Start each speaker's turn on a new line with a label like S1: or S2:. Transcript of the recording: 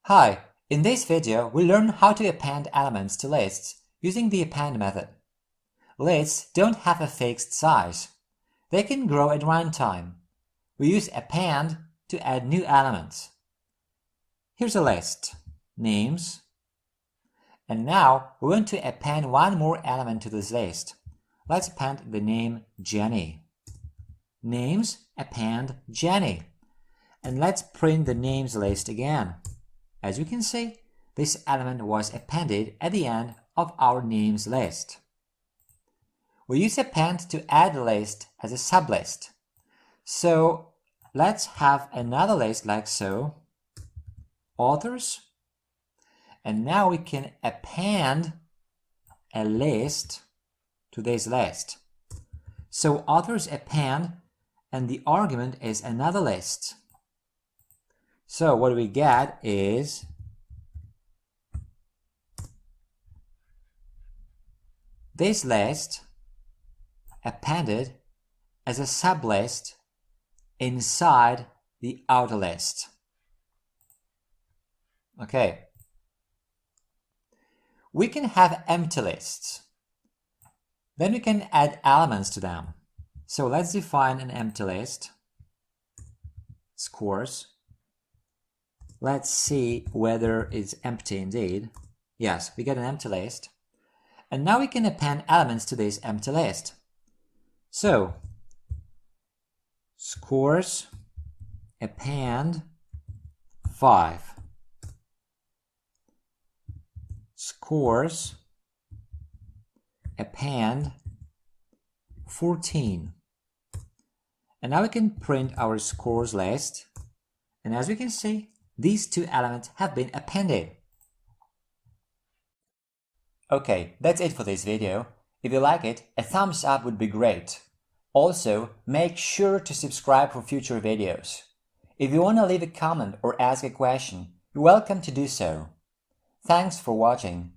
S1: Hi, in this video we'll learn how to append elements to lists using the append method. Lists don't have a fixed size. They can grow at runtime. We use append to add new elements. Here's a list, names, and now we want to append one more element to this list. Let's append the name Jenny. Names, append Jenny. And let's print the names list again. As you can see, this element was appended at the end of our names list. We use append to add a list as a sublist. So let's have another list like so, authors, and now we can append a list to this list. So authors append, and the argument is another list. So what we get is this list appended as a sublist inside the outer list. Okay. We can have empty lists. Then we can add elements to them. So let's define an empty list. Scores. Let's see whether it's empty indeed. Yes, we get an empty list. And now we can append elements to this empty list. So, scores append 5. Scores append 14. And now we can print our scores list. And as we can see, these two elements have been appended. Okay, that's it for this video. If you like it, a thumbs up would be great. Also, make sure to subscribe for future videos. If you want to leave a comment or ask a question, you're welcome to do so. Thanks for watching.